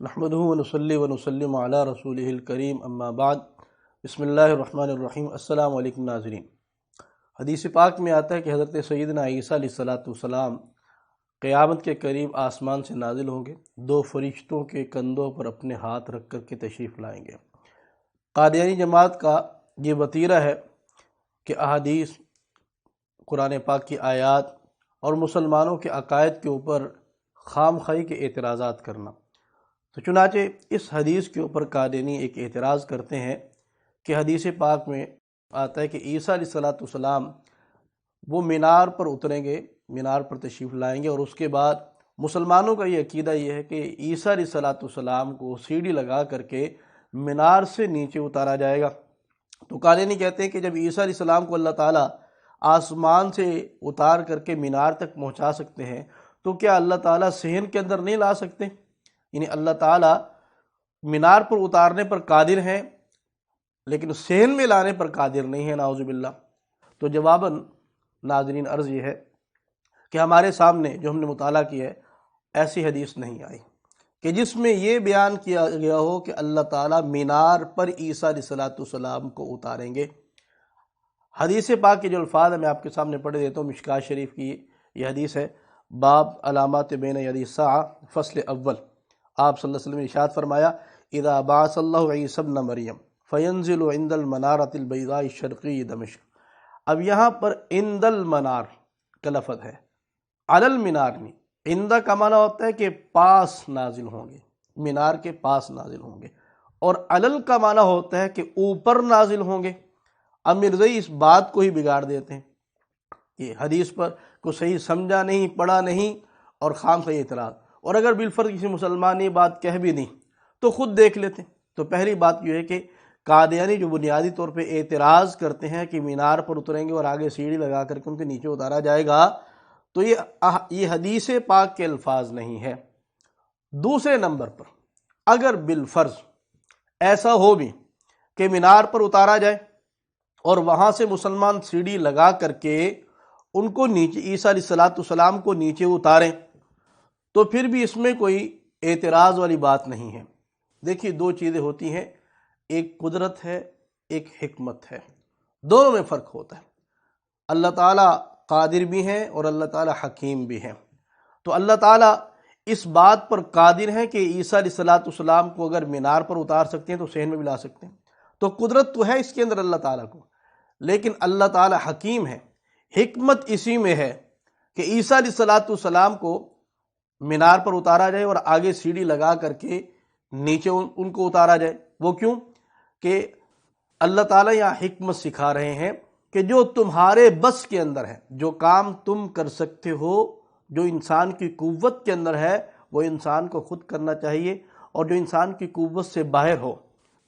نحمده ونصلي ونسلم علی رسولہ الکریم اما بعد بسم اللہ الرحمن الرحیم۔ السلام علیکم ناظرین۔ حدیث پاک میں آتا ہے کہ حضرت سیدنا عیسیٰ علیہ السلام قیامت کے قریب آسمان سے نازل ہوں گے، دو فرشتوں کے کندھوں پر اپنے ہاتھ رکھ کر کے تشریف لائیں گے۔ قادیانی جماعت کا یہ وتیرہ ہے کہ احادیث، قرآن پاک کی آیات اور مسلمانوں کے عقائد کے اوپر خام خواہی کے اعتراضات کرنا۔ تو چنانچہ اس حدیث کے اوپر قادیانی ایک اعتراض کرتے ہیں کہ حدیث پاک میں آتا ہے کہ عیسیٰ علیہ السلام وہ مینار پر اتریں گے، مینار پر تشریف لائیں گے، اور اس کے بعد مسلمانوں کا یہ عقیدہ یہ ہے کہ عیسیٰ علیہ السلام کو سیڑھی لگا کر کے مینار سے نیچے اتارا جائے گا۔ تو قادیانی کہتے ہیں کہ جب عیسیٰ علیہ السلام کو اللہ تعالیٰ آسمان سے اتار کر کے مینار تک پہنچا سکتے ہیں تو کیا اللہ تعالیٰ صحن کے اندر نہیں لا سکتے؟ یعنی اللہ تعالیٰ مینار پر اتارنے پر قادر ہیں لیکن صحن میں لانے پر قادر نہیں ہے، نعوذ باللہ۔ تو جواباً ناظرین عرض یہ ہے کہ ہمارے سامنے جو ہم نے مطالعہ کیا ہے ایسی حدیث نہیں آئی کہ جس میں یہ بیان کیا گیا ہو کہ اللہ تعالیٰ مینار پر عیسیٰ علیہ السلام کو اتاریں گے۔ حدیث پاک کے جو الفاظ ہیں میں آپ کے سامنے پڑھ دیتا ہوں۔ مشکوٰۃ شریف کی یہ حدیث ہے، باب علامات بین یدی الساعہ، فصل اول۔ آپ صلی اللہ علیہ وسلم نے ارشاد فرمایا، اذا بعث اللہ عیسی ابن مریم فینزل عند المنارۃ البیضاء الشرقی دمشق۔ اب یہاں پر عند المنار کا لفظ ہے، علی المنار نہیں۔ عند کا معنی ہوتا ہے کہ پاس نازل ہوں گے، مینار کے پاس نازل ہوں گے، اور علل کا معنی ہوتا ہے کہ اوپر نازل ہوں گے۔ اب مرزائی اس بات کو ہی بگاڑ دیتے ہیں کہ حدیث پر کو صحیح سمجھا نہیں، پڑھا نہیں، اور خام خواہ اعتراض۔ اور اگر بالفرض کسی مسلمان نے یہ بات کہہ بھی نہیں تو خود دیکھ لیتے۔ تو پہلی بات یہ ہے کہ قادیانی جو بنیادی طور پہ اعتراض کرتے ہیں کہ مینار پر اتریں گے اور آگے سیڑھی لگا کر کے ان کے نیچے اتارا جائے گا، تو یہ حدیث پاک کے الفاظ نہیں ہے۔ دوسرے نمبر پر اگر بالفرض ایسا ہو بھی کہ مینار پر اتارا جائے اور وہاں سے مسلمان سیڑھی لگا کر کے ان کو نیچے، عیسیٰ علیہ السلام کو نیچے اتاریں، تو پھر بھی اس میں کوئی اعتراض والی بات نہیں ہے۔ دیکھیے دو چیزیں ہوتی ہیں، ایک قدرت ہے، ایک حکمت ہے، دونوں میں فرق ہوتا ہے۔ اللہ تعالیٰ قادر بھی ہیں اور اللہ تعالیٰ حکیم بھی ہیں۔ تو اللہ تعالیٰ اس بات پر قادر ہیں کہ عیسیٰ علیہ السلام کو اگر مینار پر اتار سکتے ہیں تو صحن میں بھی لا سکتے ہیں۔ تو قدرت تو ہے اس کے اندر اللہ تعالیٰ کو، لیکن اللہ تعالیٰ حکیم ہے۔ حکمت اسی میں ہے کہ عیسیٰ علیہ السلام کو مینار پر اتارا جائے اور آگے سیڑھی لگا کر کے نیچے ان کو اتارا جائے۔ وہ کیوں؟ کہ اللہ تعالیٰ یہاں حکمت سکھا رہے ہیں کہ جو تمہارے بس کے اندر ہے، جو کام تم کر سکتے ہو، جو انسان کی قوت کے اندر ہے، وہ انسان کو خود کرنا چاہیے، اور جو انسان کی قوت سے باہر ہو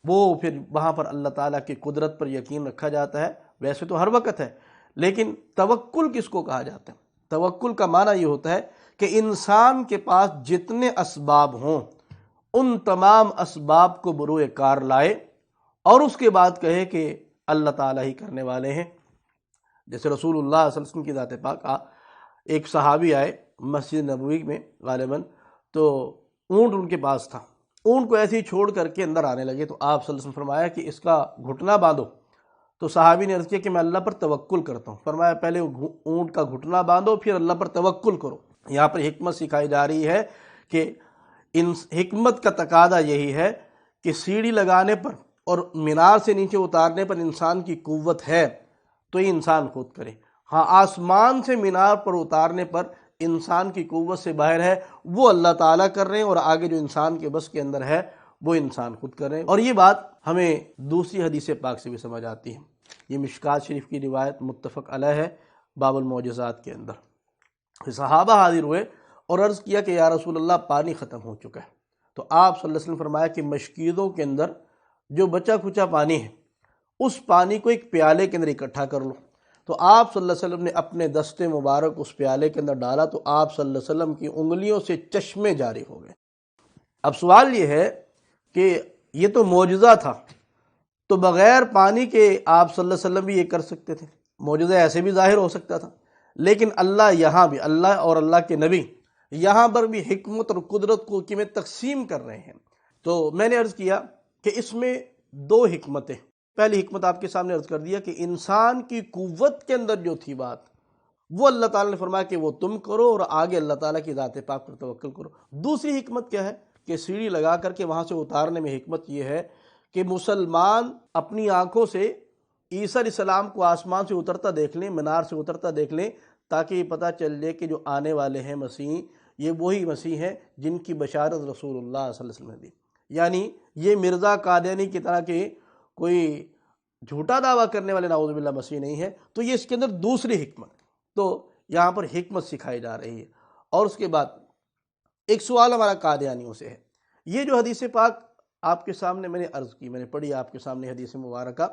وہ پھر وہاں پر اللہ تعالیٰ کی قدرت پر یقین رکھا جاتا ہے۔ ویسے تو ہر وقت ہے، لیکن توکل کس کو کہا جاتا ہے؟ توکل کا معنی یہ ہوتا ہے کہ انسان کے پاس جتنے اسباب ہوں ان تمام اسباب کو بروئے کار لائے اور اس کے بعد کہے کہ اللہ تعالیٰ ہی کرنے والے ہیں۔ جیسے رسول اللہ صلی اللہ علیہ وسلم کی ذات پاک ایک صحابی آئے مسجد نبوی میں غالباً، تو اونٹ ان کے پاس تھا، اونٹ کو ایسے ہی چھوڑ کر کے اندر آنے لگے، تو آپ صلی اللہ علیہ وسلم فرمایا کہ اس کا گھٹنا باندھو۔ تو صحابی نے عرض کیا کہ میں اللہ پر توکل کرتا ہوں۔ فرمایا پہلے اونٹ کا گھٹنا باندھو پھر اللہ پر توکل کرو۔ یہاں پر حکمت سکھائی جا رہی ہے کہ ان حکمت کا تقاضا یہی ہے کہ سیڑھی لگانے پر اور مینار سے نیچے اتارنے پر انسان کی قوت ہے تو یہ انسان خود کرے۔ ہاں، آسمان سے مینار پر اتارنے پر انسان کی قوت سے باہر ہے، وہ اللہ تعالیٰ کر رہے ہیں، اور آگے جو انسان کے بس کے اندر ہے وہ انسان خود کر رہے ہیں۔ اور یہ بات ہمیں دوسری حدیث پاک سے بھی سمجھ آتی ہے۔ یہ مشکوٰۃ شریف کی روایت متفق علیہ ہے، باب المعجزات کے اندر۔ صحابہ حاضر ہوئے اور عرض کیا کہ یا رسول اللہ پانی ختم ہو چکا ہے۔ تو آپ صلی اللہ علیہ وسلم فرمایا کہ مشکیدوں کے اندر جو بچا کھچا پانی ہے اس پانی کو ایک پیالے کے اندر اکٹھا کر لو۔ تو آپ صلی اللہ علیہ وسلم نے اپنے دست مبارک اس پیالے کے اندر ڈالا تو آپ صلی اللہ علیہ وسلم کی انگلیوں سے چشمے جاری ہو گئے۔ اب سوال یہ ہے کہ یہ تو معجزہ تھا، تو بغیر پانی کے آپ صلی اللہ علیہ وسلم بھی یہ کر سکتے تھے، معجزہ ایسے بھی ظاہر ہو سکتا تھا، لیکن اللہ یہاں بھی، اللہ اور اللہ کے نبی یہاں پر بھی حکمت اور قدرت کو کہ میں تقسیم کر رہے ہیں۔ تو میں نے عرض کیا کہ اس میں دو حکمتیں، پہلی حکمت آپ کے سامنے عرض کر دیا کہ انسان کی قوت کے اندر جو تھی بات، وہ اللہ تعالیٰ نے فرمایا کہ وہ تم کرو اور آگے اللہ تعالیٰ کی ذات پاک پر توکل کرو۔ دوسری حکمت کیا ہے کہ سیڑھی لگا کر کے وہاں سے اتارنے میں حکمت یہ ہے کہ مسلمان اپنی آنکھوں سے عیسیٰ علیہ السلام کو آسمان سے اترتا دیکھ لیں، مینار سے اترتا دیکھ لیں، تاکہ یہ پتہ چل جائے کہ جو آنے والے ہیں مسیح، یہ وہی مسیح ہیں جن کی بشارت رسول اللہ صلی اللہ علیہ وسلم نے دی۔ یعنی یہ مرزا قادیانی کی طرح کے کوئی جھوٹا دعویٰ کرنے والے نعوذ باللہ مسیح نہیں ہے۔ تو یہ اس کے اندر دوسری حکمت، تو یہاں پر حکمت سکھائی جا رہی ہے۔ اور اس کے بعد ایک سوال ہمارا قادیانیوں سے ہے، یہ جو حدیث پاک آپ کے سامنے میں نے عرض کی، میں نے پڑھی آپ کے سامنے حدیث مبارکہ،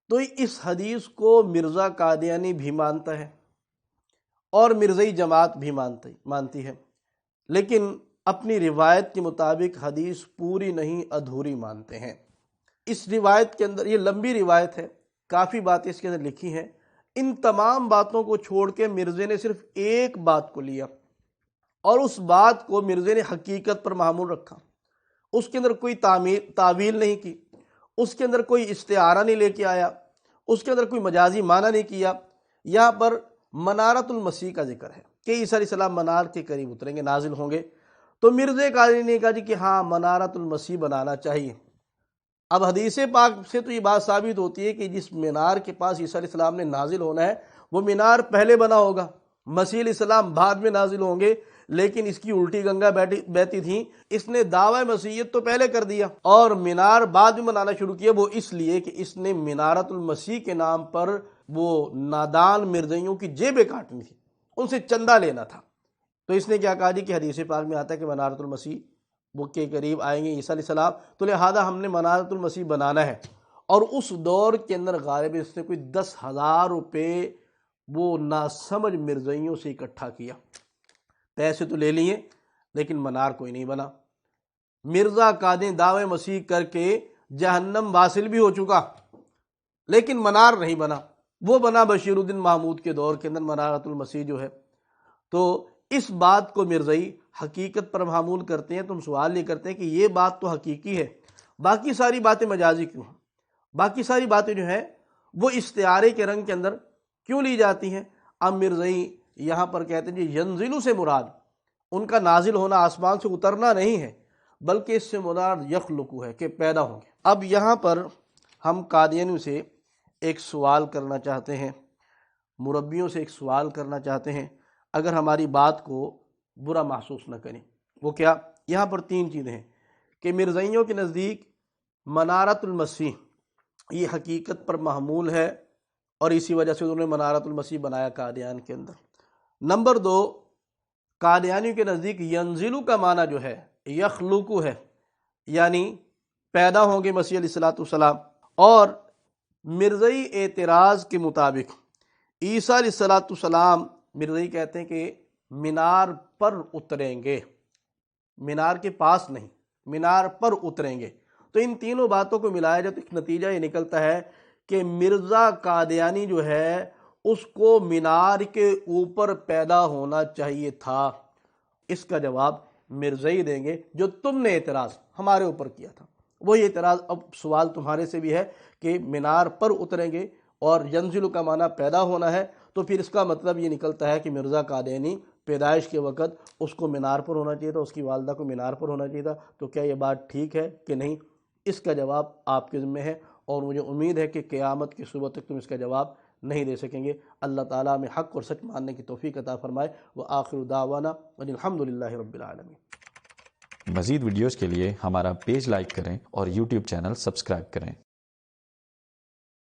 تو اس حدیث کو مرزا قادیانی بھی مانتا ہے اور مرزائی جماعت بھی مانتی ہے، لیکن اپنی روایت کے مطابق حدیث پوری نہیں ادھوری مانتے ہیں۔ اس روایت کے اندر، یہ لمبی روایت ہے، کافی باتیں اس کے اندر لکھی ہیں، ان تمام باتوں کو چھوڑ کے مرزے نے صرف ایک بات کو لیا اور اس بات کو مرزے نے حقیقت پر معمول رکھا، اس کے اندر کوئی تعویل نہیں کی، اس کے اندر کوئی استعارہ نہیں لے کے آیا، اس کے اندر کوئی مجازی معنی نہیں کیا۔ یہاں پر منارت المسیح کا ذکر ہے کہ عیسیٰ علیہ السلام منار کے قریب اتریں گے، نازل ہوں گے، تو مرزے قادیانی نے کہا جی کہ ہاں منارت المسیح بنانا چاہیے۔ اب حدیث پاک سے تو یہ بات ثابت ہوتی ہے کہ جس مینار کے پاس عیسیٰ علیہ السلام نے نازل ہونا ہے وہ مینار پہلے بنا ہوگا، مسیح علیہ السلام بعد میں نازل ہوں گے، لیکن اس کی الٹی گنگا بہتی تھی، اس نے دعوی مسیحیت تو پہلے کر دیا اور مینار بعد میں بنانا شروع کیا، وہ اس لیے کہ اس نے منارت المسیح کے نام پر وہ نادان مرزائیوں کی جیبیں کاٹنی تھی، ان سے چندہ لینا تھا۔ تو اس نے کیا کہا جی کہ حدیث پاک میں آتا ہے کہ منارت المسیح وہ کے قریب آئیں گے عیسیٰ علیہ السلام، تو لہذا ہم نے منارت المسیح بنانا ہے۔ اور اس دور کے اندر غالب اس نے کوئی 10,000 روپے وہ ناسمجھ مرزائیوں سے اکٹھا کیا، پیسے تو لے لیے لیکن منار کوئی نہیں بنا۔ مرزا قادیانی دعوے مسیح کر کے جہنم واصل بھی ہو چکا لیکن منار نہیں بنا، وہ بنا بشیر الدین محمود کے دور کے اندر منارت المسیح جو ہے۔ تو اس بات کو مرزائی حقیقت پر معمول کرتے ہیں، تو ہم سوال یہ کرتے ہیں کہ یہ بات تو حقیقی ہے، باقی ساری باتیں مجازی کیوں ہیں؟ باقی ساری باتیں جو ہیں وہ استعارے کے رنگ کے اندر کیوں لی جاتی ہیں؟ اب مرزائی یہاں پر کہتے ہیں جی ینزلو سے مراد ان کا نازل ہونا آسمان سے اترنا نہیں ہے، بلکہ اس سے مراد یخلقو ہے کہ پیدا ہوں گے۔ اب یہاں پر ہم قادیانیوں سے ایک سوال کرنا چاہتے ہیں، مربیوں سے ایک سوال کرنا چاہتے ہیں، اگر ہماری بات کو برا محسوس نہ کریں۔ وہ کیا؟ یہاں پر 3 چیزیں ہیں کہ مرزائیوں کے نزدیک منارت المسیح یہ حقیقت پر محمول ہے اور اسی وجہ سے انہوں نے منارت المسیح بنایا قادیان کے اندر۔ نمبر 2، قادیانیوں کے نزدیک ینزلو کا معنی جو ہے یخلقو ہے، یعنی پیدا ہوں گے مسیح علیہ السلام۔ اور مرزائی اعتراض کے مطابق عیسیٰ علیہ السلام، مرزائی کہتے ہیں کہ مینار پر اتریں گے، مینار کے پاس نہیں، مینار پر اتریں گے۔ تو ان تینوں باتوں کو ملایا جائے تو ایک نتیجہ یہ نکلتا ہے کہ مرزا قادیانی جو ہے اس کو مینار کے اوپر پیدا ہونا چاہیے تھا۔ اس کا جواب مرزائی دیں گے جو تم نے اعتراض ہمارے اوپر کیا تھا، وہی اعتراض اب سوال تمہارے سے بھی ہے کہ مینار پر اتریں گے اور ینزل کا معنی پیدا ہونا ہے، تو پھر اس کا مطلب یہ نکلتا ہے کہ مرزا قادیانی پیدائش کے وقت اس کو مینار پر ہونا چاہیے تھا، اس کی والدہ کو مینار پر ہونا چاہیے تھا۔ تو کیا یہ بات ٹھیک ہے کہ نہیں؟ اس کا جواب آپ کے ذمہ ہے اور مجھے امید ہے کہ قیامت کی صبح تک تم اس کا جواب نہیں دے سکیں گے۔ اللہ تعالیٰ میں حق اور سچ ماننے کی توفیق عطا فرمائے۔ وآخر دعوانا ان الحمدللہ رب العالمین۔ مزید ویڈیوز کے لیے ہمارا پیج لائک کریں اور یوٹیوب چینل سبسکرائب کریں۔